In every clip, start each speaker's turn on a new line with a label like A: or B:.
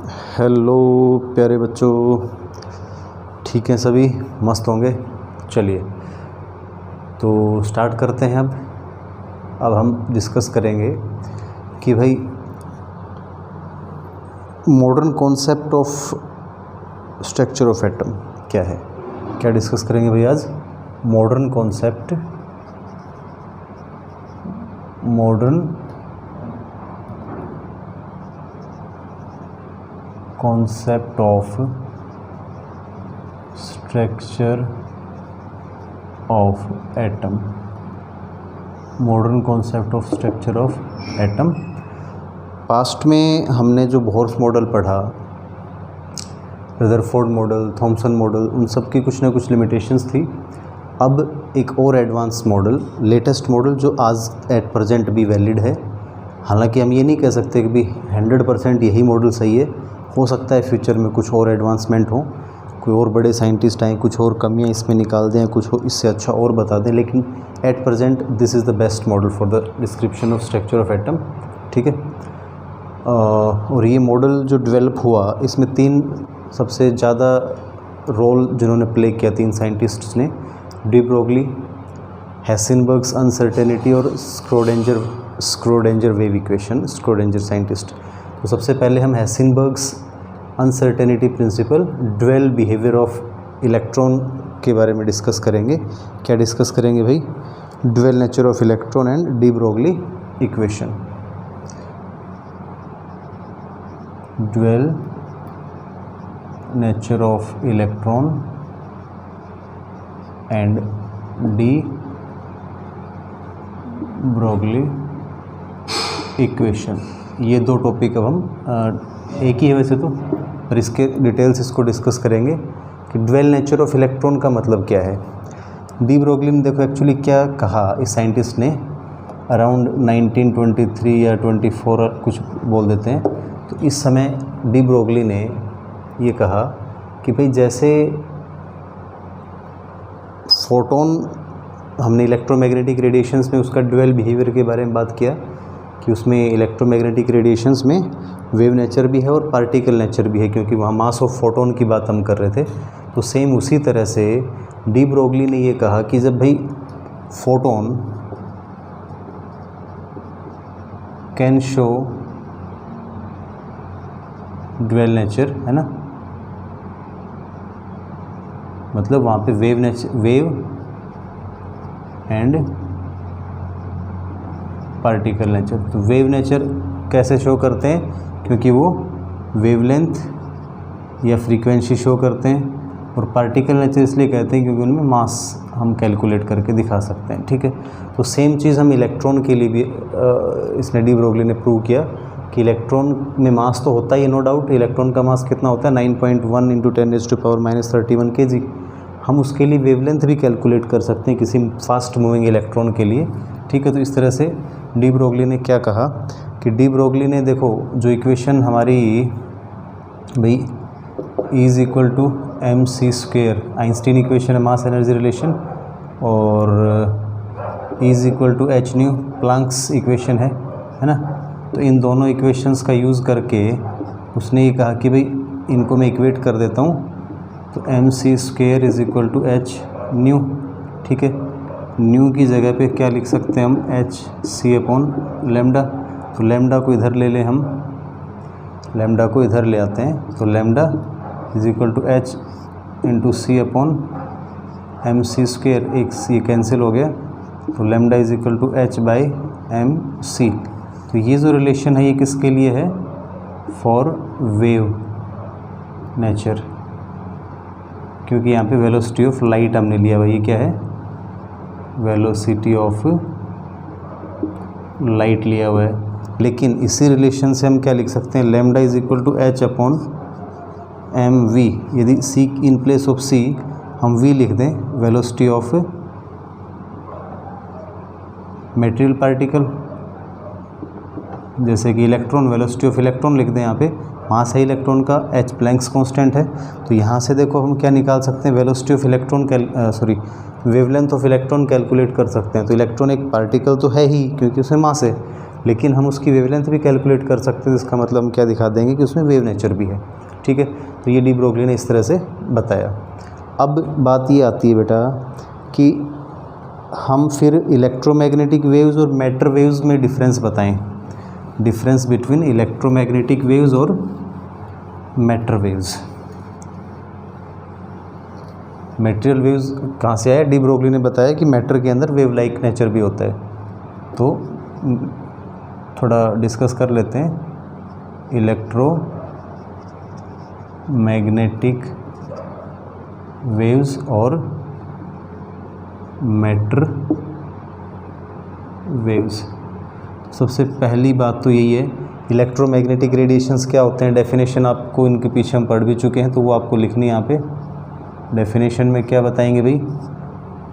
A: Hello प्यारे बच्चों, ठीक हैं सभी? मस्त होंगे। चलिए तो स्टार्ट करते हैं। अब हम डिस्कस करेंगे कि भाई modern concept of structure of atom क्या है। क्या डिस्कस करेंगे भाई आज? Modern concept of structure of atom. Modern concept of structure of atom. Past में हमने जो बोह्रस मॉडल पढ़ा, रदरफोर्ड मॉडल, थॉमसन मॉडल, उन सब की कुछ ना कुछ लिमिटेशंस थी। अब एक और एडवांस मॉडल, लेटेस्ट मॉडल जो आज एट प्रेजेंट भी वैलिड है। हालांकि हम ये नहीं कह सकते कि भी 100% यही मॉडल सही है। हो सकता है फ्यूचर में कुछ और एडवांसमेंट हो, कोई और बड़े साइंटिस्ट आएँ, कुछ और कमियां इसमें निकाल दें, कुछ इससे अच्छा और बता दें, लेकिन at present this is the best model for the description of structure of atom. ठीक है। और ये मॉडल जो डेवलप हुआ, इसमें तीन सबसे ज़्यादा रोल जिन्होंने प्ले किया, तीन साइंटिस्ट्स ने, डी ब्रोगली, हेसेनबर्ग्स अनसर्टेनिटी और Schrodinger wave equation, Schrodinger scientist. तो सबसे पहले हम Heisenberg's uncertainty principle, dual behaviour of electron के बारे में डिस्कस करेंगे। क्या डिस्कस करेंगे भाई? Dual nature of electron and de Broglie equation. Dual nature of electron and de Broglie equation. ये दो टॉपिक अब हम एक ही है वैसे तो, पर इसके डिटेल्स इसको डिस्कस करेंगे कि ड्वेल नेचर ऑफ इलेक्ट्रॉन का मतलब क्या है। डी ब्रोगली ने देखो एक्चुअली क्या कहा इस साइंटिस्ट ने, अराउंड 1923 या 24 कुछ बोल देते हैं। तो इस समय डी ब्रोगली ने ये कहा कि भाई जैसे फोटोन, हमने इलेक्ट्रोमैग्नेटिक रेडिएशंस में उसका ड्वेल बिहेवियर के बारे में बात किया कि उसमें इलेक्ट्रोमैग्नेटिक रेडिएशंस में वेव नेचर भी है और पार्टिकल नेचर भी है, क्योंकि वहाँ मास ऑफ फोटोन की बात हम कर रहे थे। तो सेम उसी तरह से डी ब्रोगली ने ये कहा कि जब भाई photon can show dual nature, है ना, मतलब वहाँ पे वेव एंड पार्टिकल नेचर। तो वेव नेचर कैसे शो करते हैं? क्योंकि वो वेवलेंथ या फ्रीक्वेंसी शो करते हैं, और पार्टिकल नेचर इसलिए कहते हैं क्योंकि उनमें मास हम कैलकुलेट करके दिखा सकते हैं। ठीक है। तो सेम चीज़ हम इलेक्ट्रॉन के लिए भी इसने डी ब्रोगली ने प्रूव किया कि इलेक्ट्रॉन में मास तो होता ही है, नो डाउट। इलेक्ट्रॉन का मास कितना होता है? 9.1 × 10⁻³ kg। हम उसके लिए वेवलेंथ भी कैलकुलेट कर सकते हैं किसी फास्ट मूविंग इलेक्ट्रॉन के लिए। ठीक है। तो इस तरह से डी ब्रोगली ने क्या कहा कि डी ब्रोगली ने देखो जो इक्वेशन हमारी भाई E = mc², आइंस्टीन इक्वेशन है मास एनर्जी रिलेशन, और E = hν प्लैंक्स इक्वेशन है ना। तो इन दोनों इक्वेशंस का यूज़ करके उसने ये कहा कि भाई इनको मैं इक्वेट कर देता हूँ, तो mc² = hν। ठीक है। न्यू की जगह पे क्या लिख सकते हैं हम? hc/λ। तो लैम्डा को इधर ले लें हम, लैम्डा को इधर ले आते हैं, तो लैम्डा h × c/mc², एक c कैंसिल हो गया, तो लैम्डा h/mc। तो ये जो रिलेशन है ये किसके लिए है? फॉर वेव नेचर, क्योंकि यहाँ पे वेलोसिटी ऑफ लाइट हमने लिया हुआ। ये क्या है? वेलोसिटी ऑफ लाइट लिया हुआ है। लेकिन इसी रिलेशन से हम क्या लिख सकते हैं? Lambda h/mv। यदि c in place of c हम v लिख दें, वेलोसिटी ऑफ मटेरियल पार्टिकल, जैसे कि इलेक्ट्रॉन, वेलोसिटी ऑफ इलेक्ट्रॉन लिख दें यहाँ पे, मास है इलेक्ट्रॉन का, h प्लैंक्स कांस्टेंट है। तो यहाँ से देखो हम क्या निकाल सकते हैं? Velocity of electron wavelength of electron calculate कर सकते हैं। तो इलेक्ट्रॉन एक पार्टिकल तो है ही, क्योंकि उसमें मास है, लेकिन हम उसकी वेवलेंथ भी कैलकुलेट कर सकते हैं। इसका मतलब हम क्या दिखा देंगे कि उसमें वेव नेचर भी है, ठीक है। तो ये डी ब्रोगली ने इस तरह से बताया। अब बात ये आती है बेटा कि हम फिर इलेक्ट्रोमैग्नेटिक वेव्स और मैटर वेव्स में डिफरेंस बताएं, डिफरेंस बिटवीन इलेक्ट्रोमैग्नेटिक वेव्स और मैटर वेव्स। मैटेरियल वेव्स कहाँ से आया? डी ब्रोगली ने बताया कि मैटर के अंदर वेव लाइक नेचर भी होता है। तो थोड़ा डिस्कस कर लेते हैं इलेक्ट्रोमैग्नेटिक वेव्स और मैटर वेव्स। सबसे पहली बात तो यही है, इलेक्ट्रोमैग्नेटिक रेडिएशंस क्या होते हैं। डेफिनेशन आपको इनके पीछे हम पढ़ भी चुके हैं, तो वो आपको लिखनी है यहाँ पे। डेफिनेशन में क्या बताएंगे भाई?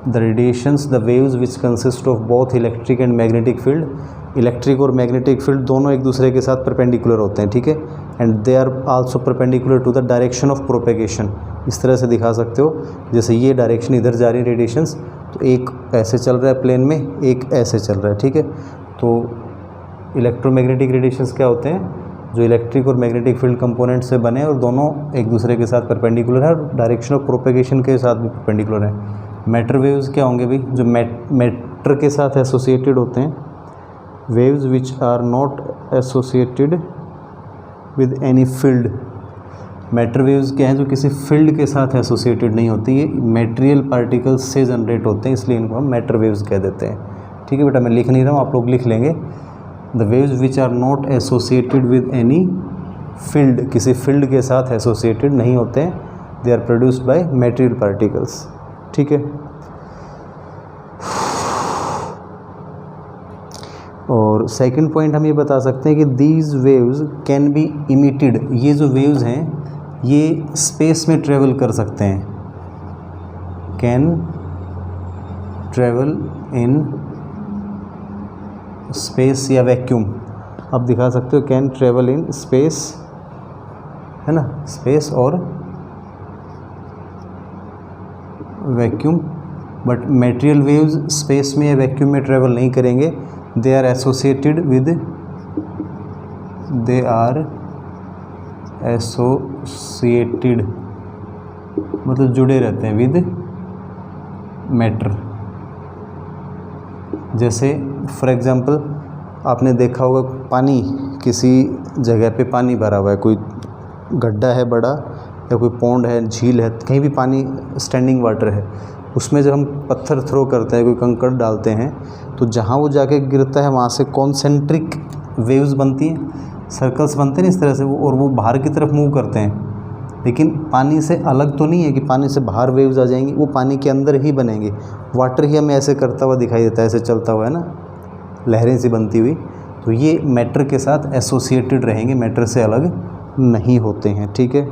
A: The radiations the waves which consist of both electric and magnetic field. Electric और मैग्नेटिक फील्ड दोनों एक दूसरे के साथ परपेंडिकुलर होते हैं, ठीक है। And they are also perpendicular to the direction of propagation. इस तरह से दिखा सकते हो, जैसे ये डायरेक्शन इधर जा रही है रेडिएशंस, तो एक ऐसे चल रहा है प्लेन में, एक ऐसे चल रहा है, ठीक है। तो इलेक्ट्रोमैग्नेटिक रेडिएशंस क्या होते हैं? जो इलेक्ट्रिक और मैग्नेटिक फील्ड कंपोनेंट से बने और दोनों एक दूसरे के साथ परपेंडिकुलर है और डायरेक्शन ऑफ प्रोपेगेशन के साथ भी परपेंडिकुलर है। मैटर वेव्स क्या होंगे भाई? जो मैटर के साथ एसोसिएटेड होते हैं। Waves which are not associated with any field. Matter waves क्या हैं? जो किसी फील्ड के साथ एसोसिएटेड नहीं होती, ये मटेरियल पार्टिकल्स से जनरेट होते हैं, इसलिए इनको हम मैटर वेव्स कह देते हैं, ठीक है बेटा। मैं लिख नहीं रहा हूँ, आप लोग लिख लेंगे। The waves which are not associated with any field, किसी फील्ड के साथ एसोसिएटेड नहीं होते हैं, they are produced by material particles, ठीक है। और सेकंड पॉइंट हम ये बता सकते हैं कि these waves can be emitted. ये जो वेव्स हैं ये स्पेस में ट्रेवल कर सकते हैं, कैन ट्रेवल इन स्पेस या वैक्यूम। अब दिखा सकते हो कैन ट्रेवल इन स्पेस, है ना, स्पेस और vacuum. But material waves space में या वैक्यूम में ट्रेवल नहीं करेंगे। They are associated with, they are associated मतलब जुड़े रहते हैं विद मैटर। जैसे फॉर एग्जांपल आपने देखा होगा पानी, किसी जगह पे पानी भरा हुआ है, कोई गड्ढा है बड़ा या कोई पौंड है, झील है, कहीं भी पानी स्टैंडिंग वाटर है, उसमें जब हम पत्थर थ्रो करते हैं, कोई कंकड़ डालते हैं, तो जहाँ वो जाके गिरता है वहाँ से कॉन्सेंट्रिक वेव्स बनती हैं, सर्कल्स बनते हैं इस तरह से, और वो बाहर की तरफ मूव करते हैं। लेकिन पानी से अलग तो नहीं है कि पानी से बाहर वेव्स आ जाएंगी, वो पानी के अंदर ही बनेंगे। वाटर ही हमें ऐसे करता हुआ दिखाई देता है, ऐसे चलता हुआ, है ना, लहरें सी बनती हुई। तो ये मैटर के साथ एसोसिएटेड रहेंगे, मैटर से अलग नहीं होते हैं, ठीक है।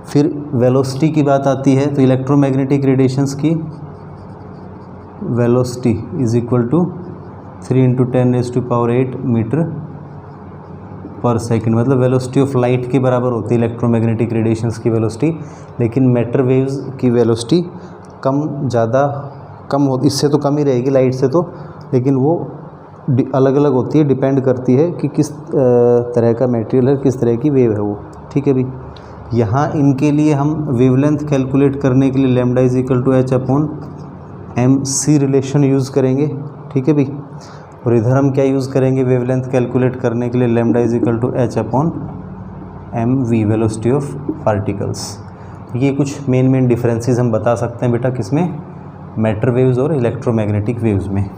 A: फिर वेलोसिटी की बात आती है, तो इलेक्ट्रोमैग्नेटिक रेडिएशंस की velocity is equal to 3 × 10⁸ metre per second, मतलब वेलोसिटी ऑफ लाइट के बराबर होती है इलेक्ट्रोमैग्नेटिक रेडिएशंस की वेलोसिटी। लेकिन मैटर वेव्स की वेलोसिटी ज़्यादा कम हो, इससे तो कम ही रहेगी लाइट से तो, लेकिन वो अलग अलग होती है, डिपेंड करती है कि किस तरह का मटेरियल है, किस तरह की वेव है वो, ठीक है भाई। यहाँ इनके लिए हम वेवलेंथ कैलकुलेट करने के लिए lambda is equal to h/mc relation use करेंगे, ठीक है भाई। और इधर हम क्या यूज़ करेंगे वेवलेंथ कैलकुलेट करने के लिए? Lambda is equal to h/mv, velocity of particles. ये कुछ मेन डिफरेंसेस हम बता सकते हैं बेटा, किसमें? मैटर वेव्स और इलेक्ट्रोमैग्नेटिक वेव्स में।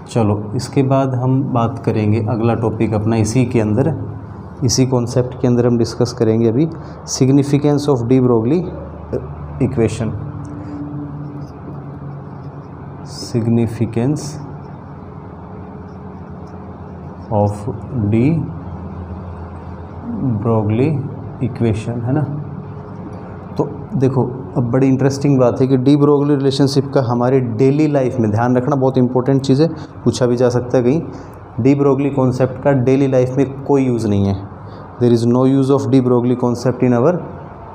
A: चलो इसके बाद हम बात करेंगे अगला टॉपिक अपना, इसी के अंदर, इसी कॉन्सेप्ट के अंदर हम डिस्कस करेंगे अभी significance of de Broglie equation. Significance of de Broglie equation, है ना। तो देखो अब बड़ी इंटरेस्टिंग बात है कि डी ब्रोगली रिलेशनशिप का हमारे डेली लाइफ में ध्यान रखना बहुत इंपॉर्टेंट चीज़ है, पूछा भी जा सकता है कहीं। डी ब्रोगली कॉन्सेप्ट का डेली लाइफ में कोई यूज़ नहीं है। There is no use of de Broglie concept in our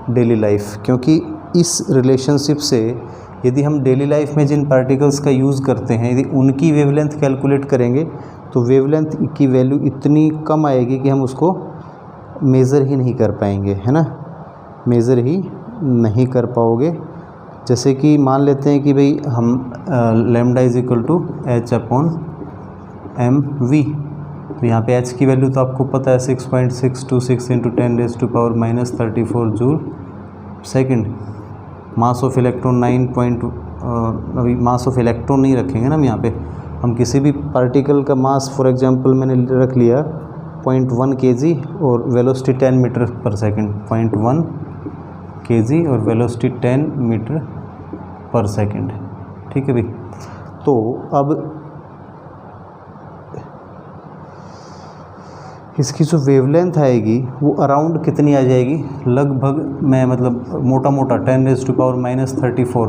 A: daily life, क्योंकि इस रिलेशनशिप से यदि हम डेली लाइफ में जिन पार्टिकल्स का यूज़ करते हैं, यदि उनकी वेवलेंथ कैलकुलेट करेंगे तो वेवलेंथ की वैल्यू इतनी कम आएगी कि हम उसको मेज़र ही नहीं कर पाएंगे, है ना, मेज़र ही नहीं कर पाओगे। जैसे कि मान लेते हैं कि भाई हम lambda is equal to H upon M V, तो यहाँ पे एच की वैल्यू तो आपको पता है 6.626 into 10⁻⁻34 joule second. Mass of electron अभी मास ऑफ इलेक्ट्रॉन नहीं रखेंगे ना हम यहाँ पे, हम किसी भी पार्टिकल का मास फॉर एग्जांपल मैंने रख लिया 0.1 kg और वेलोसिटी 10 मीटर पर सेकेंड, 0.1 kg और वेलोसिटी 10 मीटर पर सेकेंड, ठीक है भाई। तो अब इसकी जो वेवलेंथ आएगी वो अराउंड कितनी आ जाएगी, लगभग मैं मतलब मोटा मोटा 10⁻⁻34,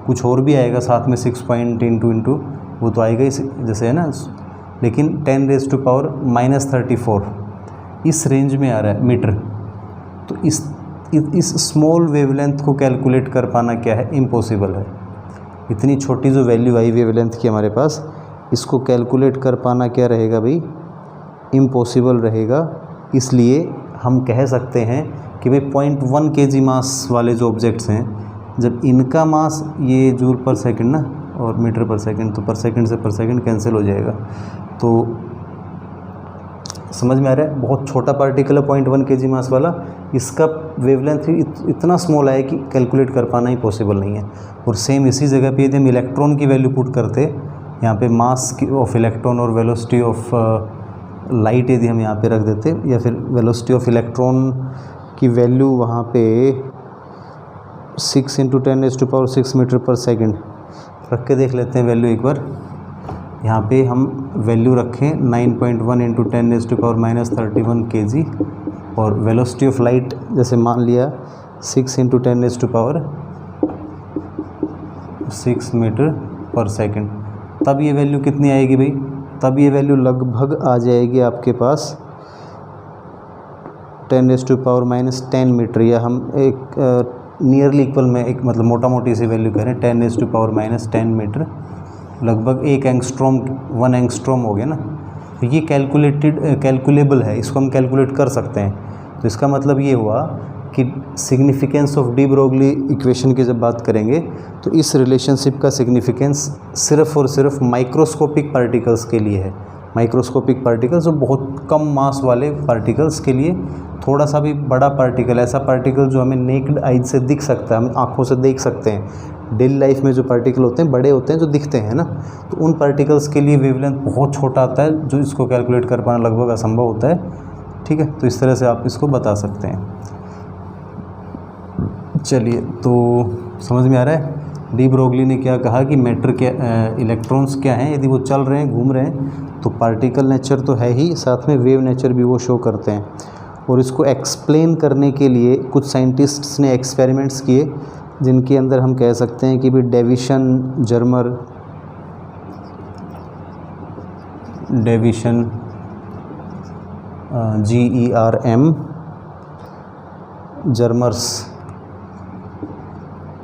A: कुछ और भी आएगा साथ में 6 पॉइंट इंटू वो तो आएगा ही जैसे है ना, लेकिन 10⁻⁻34 इस रेंज में आ रहा है मीटर। तो इस स्मॉल वेवलेंथ को कैलकुलेट कर पाना क्या है, इम्पॉसिबल है। इतनी छोटी जो वैल्यू आई वेवलेंथ की हमारे पास, इसको कैलकुलेट कर पाना क्या रहेगा भाई, इम्पॉसिबल रहेगा। इसलिए हम कह सकते हैं कि भाई 0.1 kg मास वाले जो ऑब्जेक्ट्स हैं, जब इनका मास ये जूल पर सेकंड ना और मीटर पर सेकंड, तो पर सेकंड से पर सेकंड कैंसिल हो जाएगा। तो समझ में आ रहा है, बहुत छोटा पार्टिकल है 0.1 kg मास वाला, इसका वेवलेंथ इतना स्मॉल है कि कैलकुलेट कर पाना ही पॉसिबल नहीं है। और सेम इसी जगह पे यदि हम इलेक्ट्रॉन की वैल्यू पुट करते, यहाँ पे मास ऑफ इलेक्ट्रॉन और वेलोसिटी ऑफ लाइट यदि हम यहाँ पे रख देते, या फिर वेलोसिटी ऑफ इलेक्ट्रॉन की वैल्यू वहाँ पे 6 × 10⁻⁶ मीटर पर सेकेंड रख के देख लेते हैं वैल्यू एक बार। यहाँ पे हम वैल्यू रखें 9.1 × 10⁻⁻31 kg और वेलोसिटी ऑफ लाइट जैसे मान लिया 6 × 10⁻⁶ मीटर पर सेकेंड, तब ये वैल्यू कितनी आएगी भाई, तब ये वैल्यू लगभग आ जाएगी आपके पास 10⁻⁻10 मीटर, या हम एक नियरली इक्वल में एक मतलब मोटा मोटी सी वैल्यू करें 10⁻⁻10 मीटर, लगभग 1 एंगस्ट्रॉम हो गया ना। तो ये कैलकुलेबल है, इसको हम कैलकुलेट कर सकते हैं। तो इसका मतलब ये हुआ कि significance of de Broglie equation की जब बात करेंगे तो इस रिलेशनशिप का सिग्निफिकेंस सिर्फ और सिर्फ माइक्रोस्कोपिक पार्टिकल्स के लिए है। माइक्रोस्कोपिक पार्टिकल्स जो बहुत कम मास वाले पार्टिकल्स के लिए, थोड़ा सा भी बड़ा पार्टिकल, ऐसा पार्टिकल जो हमें नेक्ड आइज से दिख सकता है, हम आँखों से देख सकते हैं। डेली लाइफ में जो पार्टिकल होते हैं बड़े होते हैं जो दिखते हैं ना, तो उन पार्टिकल्स के लिए वेवलेंथ बहुत छोटा आता है, जो इसको कैलकुलेट कर पाना लगभग असंभव होता है, ठीक है। तो इस तरह से आप इसको बता सकते हैं। चलिए, तो समझ में आ रहा है डी ब्रोगली ने क्या कहा कि मैटर क्या, इलेक्ट्रॉन्स क्या हैं, यदि वो चल रहे हैं, घूम रहे हैं, तो पार्टिकल नेचर तो है ही, साथ में वेव नेचर भी वो शो करते हैं। और इसको एक्सप्लेन करने के लिए कुछ साइंटिस्ट्स ने एक्सपेरिमेंट्स किए, जिनके अंदर हम कह सकते हैं कि भी डेविसन GERM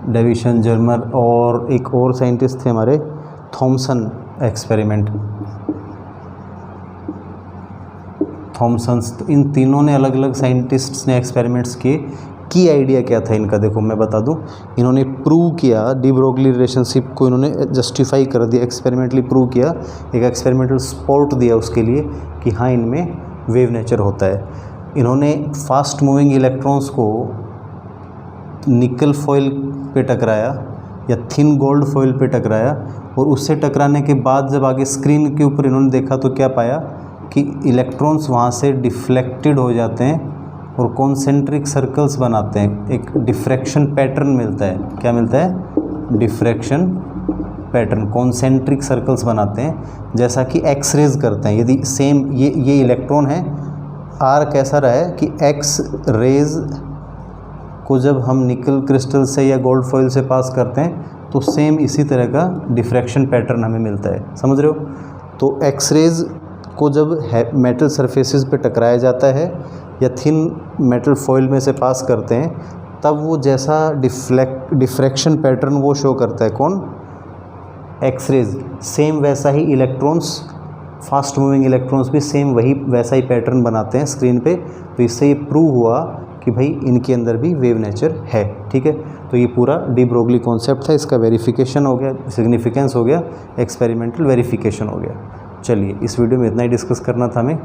A: डेविसन जर्मर, और एक और साइंटिस्ट थे हमारे थॉमसन थॉमसन्स। तो इन तीनों ने अलग अलग साइंटिस्ट्स ने एक्सपेरिमेंट्स किए। की आइडिया क्या था इनका, देखो मैं बता दूं, इन्होंने प्रूव किया डी ब्रोगली रिलेशनशिप को, इन्होंने जस्टिफाई कर दिया, एक्सपेरिमेंटली प्रूव किया, एक एक्सपेरिमेंटल सपोर्ट दिया उसके लिए कि हाँ इनमें वेव नेचर होता है। इन्होंने फास्ट मूविंग इलेक्ट्रॉन्स को निकल फॉइल पे टकराया या थिन गोल्ड फॉइल पे टकराया, और उससे टकराने के बाद जब आगे स्क्रीन के ऊपर इन्होंने देखा तो क्या पाया कि इलेक्ट्रॉन्स वहाँ से डिफ्लेक्टेड हो जाते हैं और कॉन्सेंट्रिक सर्कल्स बनाते हैं, एक डिफ्रैक्शन पैटर्न मिलता है। क्या मिलता है? डिफ्रैक्शन पैटर्न, कॉन्सेंट्रिक सर्कल्स बनाते हैं, जैसा कि एक्स रेज करते हैं। यदि सेम ये इलेक्ट्रॉन है, आर कैसा रहा है कि एक्स रेज को जब हम निकल क्रिस्टल से या गोल्ड फॉइल से पास करते हैं तो सेम इसी तरह का डिफ्रैक्शन पैटर्न हमें मिलता है, समझ रहे हो। तो एक्स रेज को जब मेटल सरफेसेस पे टकराया जाता है या थिन मेटल फॉइल में से पास करते हैं, तब वो जैसा डिफ्रैक्शन पैटर्न वो शो करता है, कौन? X rays. सेम वैसा ही इलेक्ट्रॉन्स फास्ट मूविंग इलेक्ट्रॉन्स भी सेम वैसा ही पैटर्न बनाते हैं स्क्रीन पे। तो इससे ये प्रूव हुआ कि भाई इनके अंदर भी वेव नेचर है, ठीक है। तो ये पूरा डी ब्रोगली कॉन्सेप्ट था, इसका वेरिफिकेशन हो गया, सिग्निफिकेंस हो गया, एक्सपेरिमेंटल वेरिफिकेशन हो गया। चलिए इस वीडियो में इतना ही डिस्कस करना था हमें।